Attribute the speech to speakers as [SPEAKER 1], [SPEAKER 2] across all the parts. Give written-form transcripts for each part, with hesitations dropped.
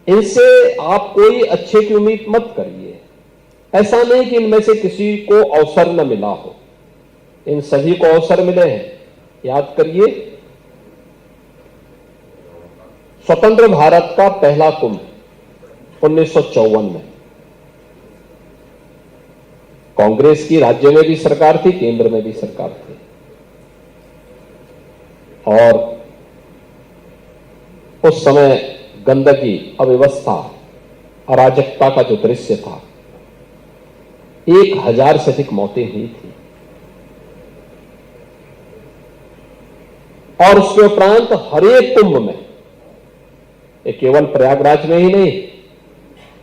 [SPEAKER 1] इनसे आप कोई अच्छे की उम्मीद मत करिए। ऐसा नहीं कि इनमें से किसी को अवसर न मिला हो, इन सभी को अवसर मिले हैं। याद करिए, स्वतंत्र भारत का पहला कुंभ 1954 में कांग्रेस की राज्य में भी सरकार थी, केंद्र में भी सरकार थी, और उस समय गंदगी, अव्यवस्था, अराजकता का जो दृश्य था, 1000 से अधिक मौतें हुई थी। और उसके उपरांत हर एक कुंभ में, ये केवल प्रयागराज में ही नहीं,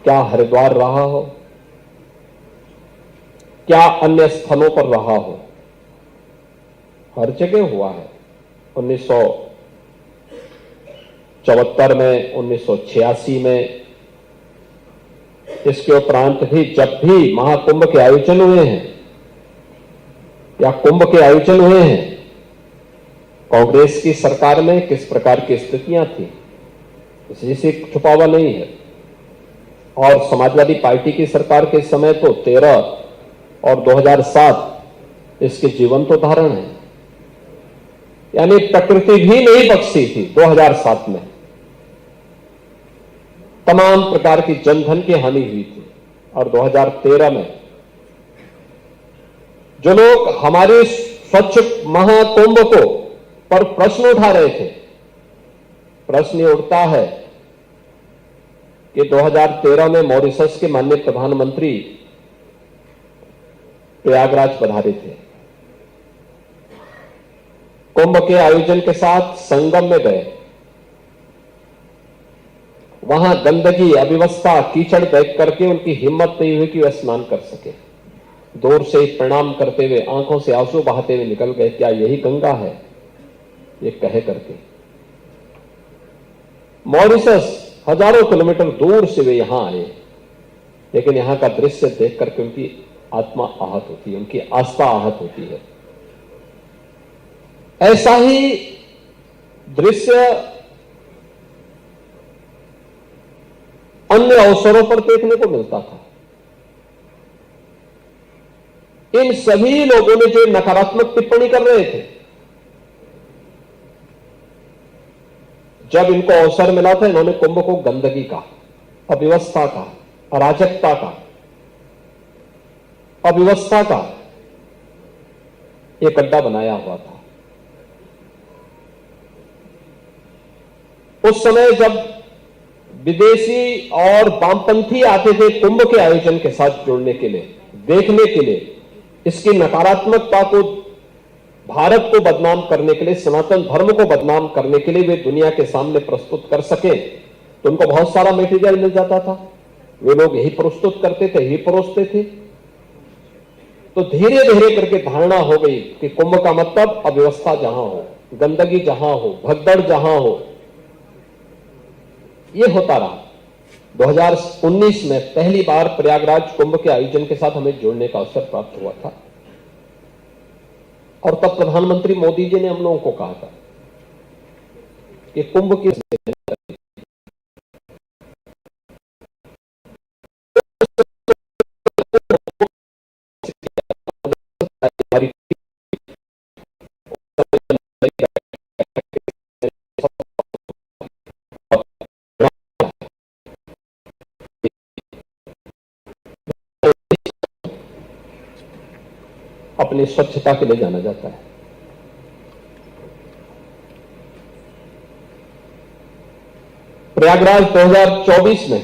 [SPEAKER 1] क्या हरिद्वार रहा हो, क्या अन्य स्थलों पर रहा हो, हर जगह हुआ है। 1974 में, 1986 में, इसके उपरांत भी जब भी महाकुंभ के आयोजन हुए हैं या कुंभ के आयोजन हुए हैं, कांग्रेस की सरकार में किस प्रकार की स्थितियां थी, इसी से छुपावा नहीं है। और समाजवादी पार्टी की सरकार के समय तो 13 और 2007 इसके जीवंत उदाहरण है। यानी प्रकृति भी नहीं बख्शी थी 2007 में, तमाम प्रकार की जनधन की हानि हुई थी। और 2013 में जो लोग हमारे स्वच्छ महाकुंभ को पर प्रश्न उठा रहे थे, प्रश्न ये उठता है कि 2013 में मॉरिशस के माननीय प्रधानमंत्री प्रयागराज पधारे थे, कुंभ के आयोजन के साथ संगम में गए, वहां गंदगी, अव्यवस्था, कीचड़ देख करके उनकी हिम्मत नहीं हुई कि वे स्नान कर सके। दूर से प्रणाम करते हुए, आंखों से आंसू बहाते हुए निकल गए, क्या यही गंगा है, ये कहे करके। मॉरिशस हजारों किलोमीटर दूर से वे यहां आए, लेकिन यहां का दृश्य देख करके उनकी आत्मा आहत होती है, उनकी आस्था आहत होती है। ऐसा ही दृश्य अन्य अवसरों पर देखने को मिलता था। इन सभी लोगों ने जो नकारात्मक टिप्पणी कर रहे थे, जब इनको अवसर मिला था, इन्होंने कुंभ को गंदगी का, अव्यवस्था का, अराजकता का, अव्यवस्था का एक अड्डा बनाया हुआ था। उस समय जब विदेशी और वामपंथी आते थे कुंभ के आयोजन के साथ जुड़ने के लिए, देखने के लिए, इसकी नकारात्मकता को, भारत को बदनाम करने के लिए, सनातन धर्म को बदनाम करने के लिए वे दुनिया के सामने प्रस्तुत कर सके, तो उनको बहुत सारा मटेरियल मिल जाता था। वे लोग यही प्रस्तुत करते थे, यही परोसते थे। तो धीरे धीरे करके धारणा हो गई कि कुंभ का मतलब अव्यवस्था जहां हो, गंदगी जहां हो, भगदड़ जहां हो, यह होता रहा। 2019 में पहली बार प्रयागराज कुंभ के आयोजन के साथ हमें जुड़ने का अवसर प्राप्त हुआ था, और तब प्रधानमंत्री मोदी जी ने हम लोगों को कहा था कि कुंभ की अपनी स्वच्छता के लिए जाना जाता है। प्रयागराज 2024 में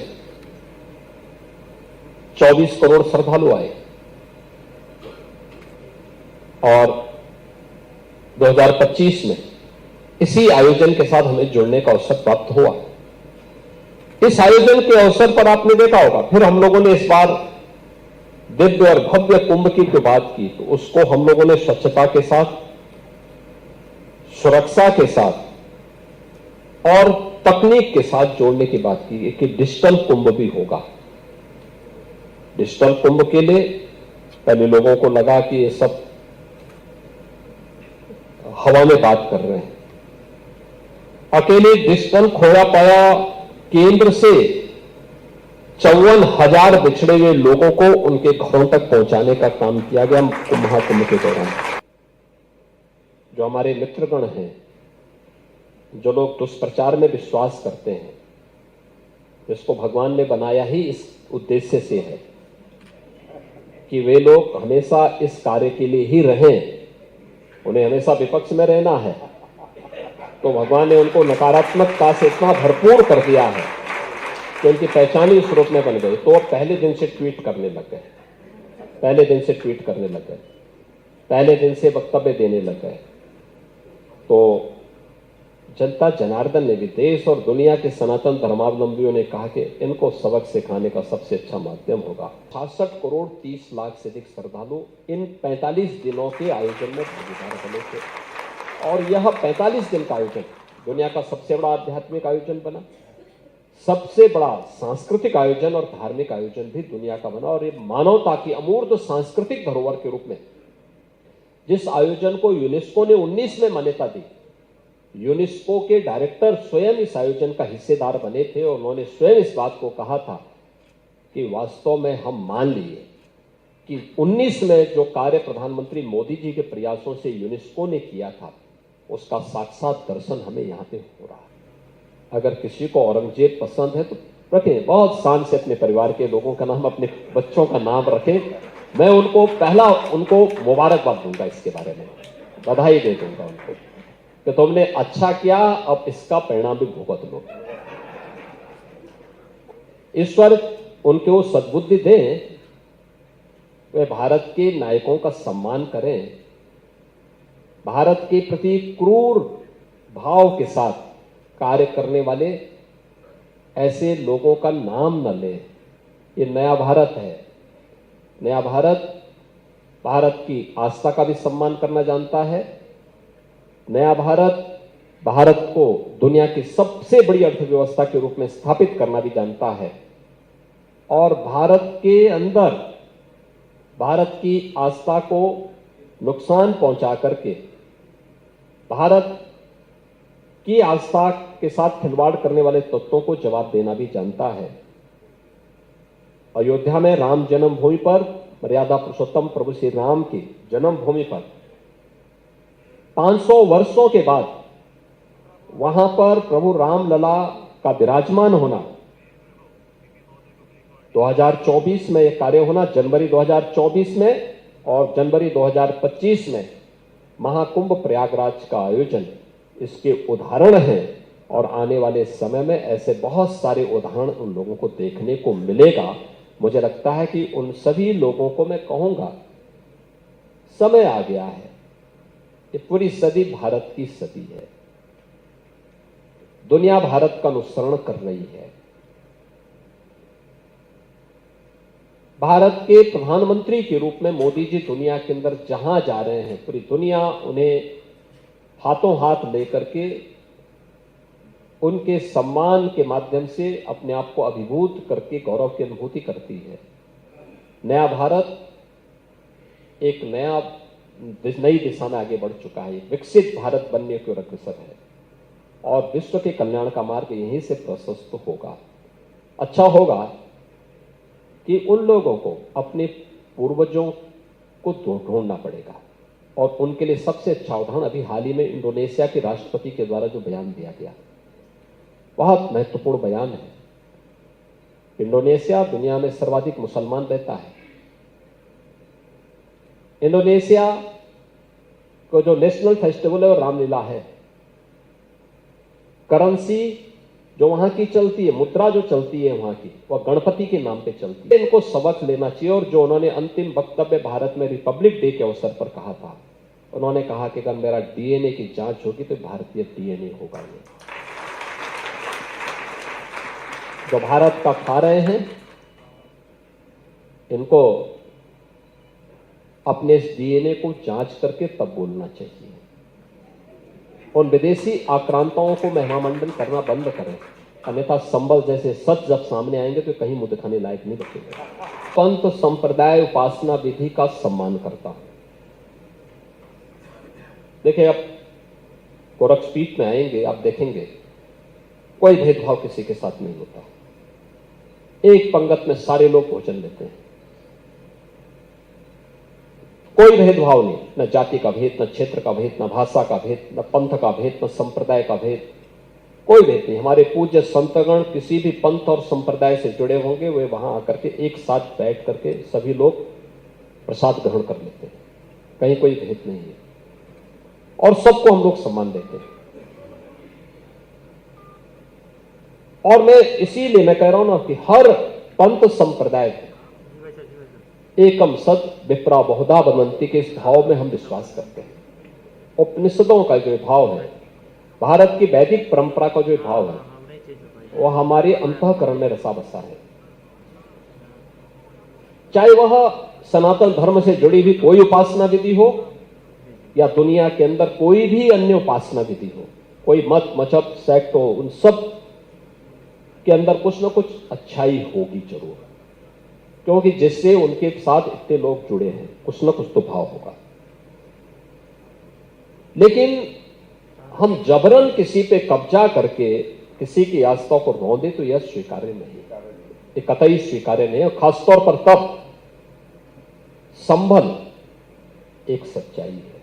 [SPEAKER 1] 24 करोड़ श्रद्धालु आए, और 2025 में इसी आयोजन के साथ हमें जुड़ने का अवसर प्राप्त हुआ। इस आयोजन के अवसर पर आपने देखा होगा, फिर हम लोगों ने इस बार दिव्य और भव्य कुंभ की जो बात की, तो उसको हम लोगों ने स्वच्छता के साथ, सुरक्षा के साथ और तकनीक के साथ जोड़ने की बात की कि डिजिटल कुंभ भी होगा। डिजिटल कुंभ के लिए पहले लोगों को लगा कि ये सब हवा में बात कर रहे हैं। अकेले डिजिटल खोया पाया केंद्र से 54,000 बिछड़े हुए लोगों को उनके घरों तक पहुंचाने का काम किया गया महाकुंभ के दौरान। जो हमारे मित्रगण हैं, जो लोग दुष्प्रचार में विश्वास करते हैं, जिसको भगवान ने बनाया ही इस उद्देश्य से है कि वे लोग हमेशा इस कार्य के लिए ही रहें, उन्हें हमेशा विपक्ष में रहना है, तो भगवान ने उनको नकारात्मकता से इतना भरपूर कर दिया है कि उनकी पहचान ही उस रूप में बन गई। तो वो पहले दिन से ट्वीट करने लग गए, पहले दिन से ट्वीट करने लग गए, पहले दिन से वक्तव्य देने लग गए। तो जनता जनार्दन ने भी, देश और दुनिया के सनातन धर्मावलंबियों ने कहा कि इनको सबक सिखाने का सबसे अच्छा माध्यम होगा। 66 करोड़ 30 लाख से अधिक श्रद्धालु इन 45 दिनों के आयोजन में भागीदार बने थे और यह 45 दिन का आयोजन दुनिया का सबसे बड़ा आध्यात्मिक आयोजन बना, सबसे बड़ा सांस्कृतिक आयोजन और धार्मिक आयोजन भी दुनिया का बना। और ये मानवता की अमूर्त सांस्कृतिक धरोहर के रूप में जिस आयोजन को यूनेस्को ने 19 में मान्यता दी, यूनेस्को के डायरेक्टर स्वयं इस आयोजन का हिस्सेदार बने थे और उन्होंने स्वयं इस बात को कहा था कि वास्तव में हम मान लिए कि 19 में जो कार्य प्रधानमंत्री मोदी जी के प्रयासों से यूनेस्को ने किया था, उसका साक्षात दर्शन हमें यहां पे हो रहा है। अगर किसी को औरंगजेब पसंद है तो रखें, बहुत शान से अपने परिवार के लोगों का नाम, अपने बच्चों का नाम रखें। मैं उनको मुबारकबाद दूंगा, इसके बारे में बधाई दे दूंगा उनको कि तुमने अच्छा किया, अब इसका परिणाम भी भुगत लो। ईश्वर उनको सद्बुद्धि दें, वे भारत के नायकों का सम्मान करें, भारत के प्रति क्रूर भाव के साथ कार्य करने वाले ऐसे लोगों का नाम न लें। ये नया भारत है, नया भारत भारत की आस्था का भी सम्मान करना जानता है। नया भारत को दुनिया की सबसे बड़ी अर्थव्यवस्था के रूप में स्थापित करना भी जानता है और भारत के अंदर भारत की आस्था को नुकसान पहुंचा करके भारत की आस्था के साथ खिलवाड़ करने वाले तत्वों को जवाब देना भी जानता है। अयोध्या में राम जन्मभूमि पर, मर्यादा पुरुषोत्तम प्रभु श्री राम की जन्मभूमि पर 500 वर्षों के बाद वहां पर प्रभु रामलला का विराजमान होना, 2024 में यह कार्य होना, जनवरी 2024 में और जनवरी 2025 में महाकुंभ प्रयागराज का आयोजन इसके उदाहरण हैं। और आने वाले समय में ऐसे बहुत सारे उदाहरण उन लोगों को देखने को मिलेगा। मुझे लगता है कि उन सभी लोगों को मैं कहूंगा, समय आ गया है, ये पूरी सदी भारत की सदी है, दुनिया भारत का अनुसरण कर रही है। भारत के प्रधानमंत्री के रूप में मोदी जी दुनिया के अंदर जहां जा रहे हैं, पूरी दुनिया उन्हें हाथों हाथ लेकर के उनके सम्मान के माध्यम से अपने आप को अभिभूत करके गौरव की अनुभूति करती है। नया भारत एक नई दिशा में आगे बढ़ चुका है, विकसित भारत बनने की ओर अग्रसर है और विश्व के कल्याण का मार्ग यहीं से प्रशस्त होगा। अच्छा होगा कि उन लोगों को अपने पूर्वजों को ढूंढना पड़ेगा और उनके लिए सबसे अच्छा उदाहरण अभी हाल ही में इंडोनेशिया के राष्ट्रपति के द्वारा जो बयान दिया गया, बहुत महत्वपूर्ण बयान है। इंडोनेशिया दुनिया में सर्वाधिक मुसलमान रहता है। इंडोनेशिया को जो नेशनल फेस्टिवल है वो रामलीला है। करेंसी जो वहां की चलती है, मुद्रा जो चलती है वहां की, वह गणपति के नाम पे चलती है। इनको सबक लेना चाहिए। और जो उन्होंने अंतिम वक्तव्य भारत में रिपब्लिक डे के अवसर पर कहा था, उन्होंने कहा कि अगर मेरा डीएनए की जांच होगी तो भारतीय डीएनए होगा। ये जो भारत का खा रहे हैं, इनको अपने इस डीएनए को जांच करके तब बोलना चाहिए। उन विदेशी आक्रांताओं को महिमामंडन करना बंद करें, अन्यथा संबल जैसे सच जब सामने आएंगे तो कहीं मुंह दिखाने लायक नहीं बचेंगे। पंथ संप्रदाय उपासना विधि का सम्मान करता हूं। देखिए, अब गोरक्षपीठ में आएंगे, आप देखेंगे कोई भेदभाव किसी के साथ नहीं होता। एक पंगत में सारे लोग भोजन लेते हैं, कोई भेदभाव नहीं, न जाति का भेद, न क्षेत्र का भेद, न भाषा का भेद, न पंथ का भेद, न संप्रदाय का भेद, कोई भेद नहीं। हमारे पूज्य संतगण किसी भी पंथ और संप्रदाय से जुड़े होंगे, वे वहां आकर के एक साथ बैठ करके सभी लोग प्रसाद ग्रहण कर लेते हैं, कहीं कोई भेद नहीं है और सबको हम लोग सम्मान देते हैं। और मैं इसीलिए मैं कह रहा हूं ना कि हर पंथ संप्रदाय एकम सद विप्रा बहुधा बनंती के इस भाव में हम विश्वास करते हैं। उपनिषदों का जो भाव है, भारत की वैदिक परंपरा का जो भाव है, वो हमारे अंतःकरण में रसा बसा है। चाहे वह सनातन धर्म से जुड़ी हुई कोई उपासना विधि हो या दुनिया के अंदर कोई भी अन्य उपासना विधि हो, कोई मत मजहब सेक्ट हो, उन सब के अंदर कुछ न कुछ अच्छाई होगी जरूर, क्योंकि जिससे उनके साथ इतने लोग जुड़े हैं, कुछ न कुछ तो भाव होगा। लेकिन हम जबरन किसी पे कब्जा करके किसी की आस्था को रौंदे तो यह स्वीकार्य नहीं, ये कतई स्वीकार्य नहीं है। खासतौर पर तब संभल एक सच्चाई है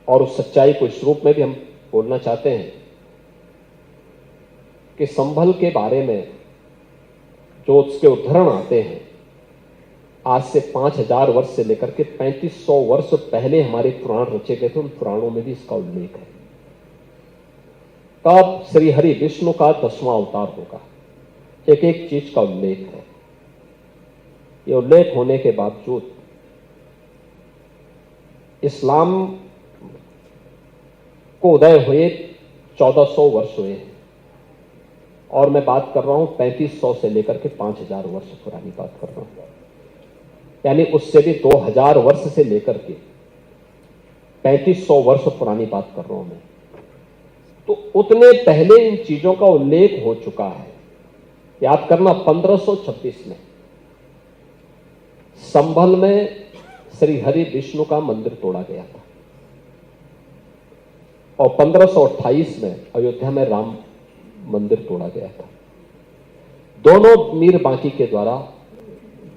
[SPEAKER 1] और उस सच्चाई को इस रूप में भी हम बोलना चाहते हैं कि संभल के बारे में जो उसके उद्धरण आते हैं, आज से 5000 वर्ष से लेकर के 3500 वर्ष पहले हमारे पुराण रचे गए थे, उन पुराणों में भी इसका उल्लेख है। कब श्री हरि विष्णु का 10वां अवतार होगा, एक एक चीज का उल्लेख है। यह उल्लेख होने के बावजूद इस्लाम को उदय हुए 1400 वर्ष हुए हैं और मैं बात कर रहा हूं 3500 से लेकर के 5000 वर्ष पुरानी बात कर रहा हूं, यानी उससे भी 2000 वर्ष से लेकर के 3500 वर्ष पुरानी बात कर रहा हूं मैं। तो उतने पहले इन चीजों का उल्लेख हो चुका है। याद करना, 1526 में संभल में श्री हरि विष्णु का मंदिर तोड़ा गया था और 1528 में अयोध्या में राम मंदिर तोड़ा गया था। दोनों मीर बांकी के द्वारा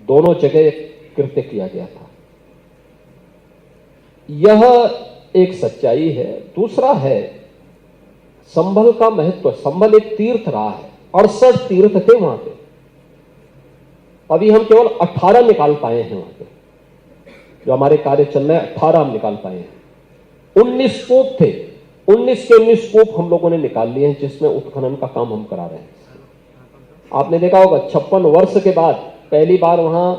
[SPEAKER 1] दोनों जगह कृत्य किया गया था। यह एक सच्चाई है। दूसरा है संभल का महत्व। संभल एक तीर्थ रहा है, 68 तीर्थ थे वहां पे, अभी हम केवल 18 निकाल पाए हैं वहां पे। जो हमारे कार्य चल रहे हैं 18 हम निकाल पाए हैं। 19 कूप थे, 19 के 19 कूप हम लोगों ने निकाल लिए हैं, जिसमें उत्खनन का काम हम करा रहे हैं। आपने देखा होगा 56 वर्ष के बाद पहली बार वहां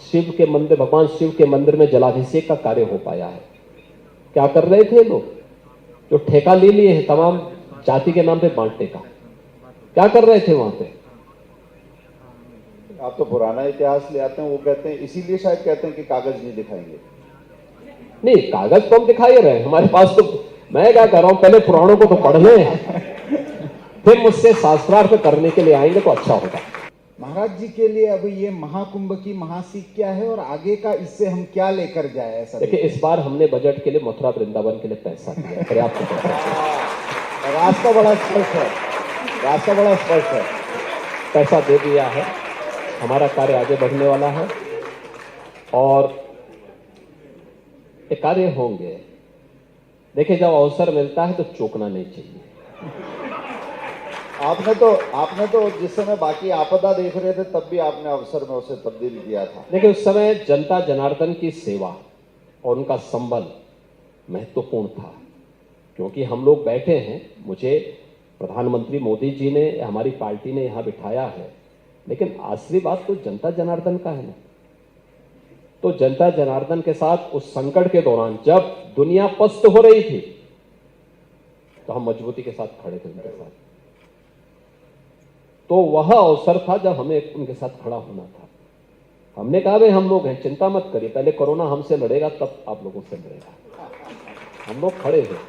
[SPEAKER 1] शिव के मंदिर, भगवान शिव के मंदिर में जलाभिषेक का कार्य हो पाया है। क्या कर रहे थे लोग? जो ठेका ले लिए हैं तमाम जाति के नाम पे बांटने का, क्या कर रहे थे वहां पे?
[SPEAKER 2] आप तो पुराना इतिहास ले आते हैं, वो कहते हैं इसीलिए शायद कहते हैं कि कागज नहीं दिखाएंगे।
[SPEAKER 1] नहीं, कागज तो हम दिखाई रहे हैं, हमारे पास तो। मैं क्या कर रहा हूं, पहले पुराणों को तो पढ़ लें, फिर मुझसे शास्त्रार्थ करने के लिए आएंगे तो अच्छा होगा।
[SPEAKER 3] महाराज जी के लिए अभी ये महाकुंभ की महासीख क्या है और आगे का इससे हम क्या लेकर जाए? ऐसा
[SPEAKER 1] देखिए, इस बार हमने बजट के लिए मथुरा वृंदावन के लिए पैसा दिया, पर्याप्त पैसा।
[SPEAKER 3] रास्ता बड़ा स्पष्ट है, रास्ता बड़ा स्पष्ट है,
[SPEAKER 1] पैसा दे दिया है। हमारा कार्य आगे बढ़ने वाला है और ये कार्य होंगे। देखिए, जब अवसर मिलता है तो चूकना नहीं चाहिए।
[SPEAKER 2] आपने तो जिस समय बाकी आपदा देख रहे थे तब भी आपने अवसर में उसे तब्दील किया था।
[SPEAKER 1] देखिए, उस समय जनता जनार्दन की सेवा और उनका संबल महत्वपूर्ण था, क्योंकि हम लोग बैठे हैं। मुझे प्रधानमंत्री मोदी जी ने, हमारी पार्टी ने यहां बिठाया है, लेकिन आखिरी बात तो जनता जनार्दन का है ना। तो जनता जनार्दन के साथ उस संकट के दौरान जब दुनिया पस्त हो रही थी, तो हम मजबूती के साथ खड़े थे उनके साथ। तो वह अवसर था जब हमें उनके साथ खड़ा होना था। हमने कहा भाई, हम लोग हैं, चिंता मत करिए, पहले कोरोना हमसे लड़ेगा तब आप लोगों से लड़ेगा। हम लोग खड़े हैं।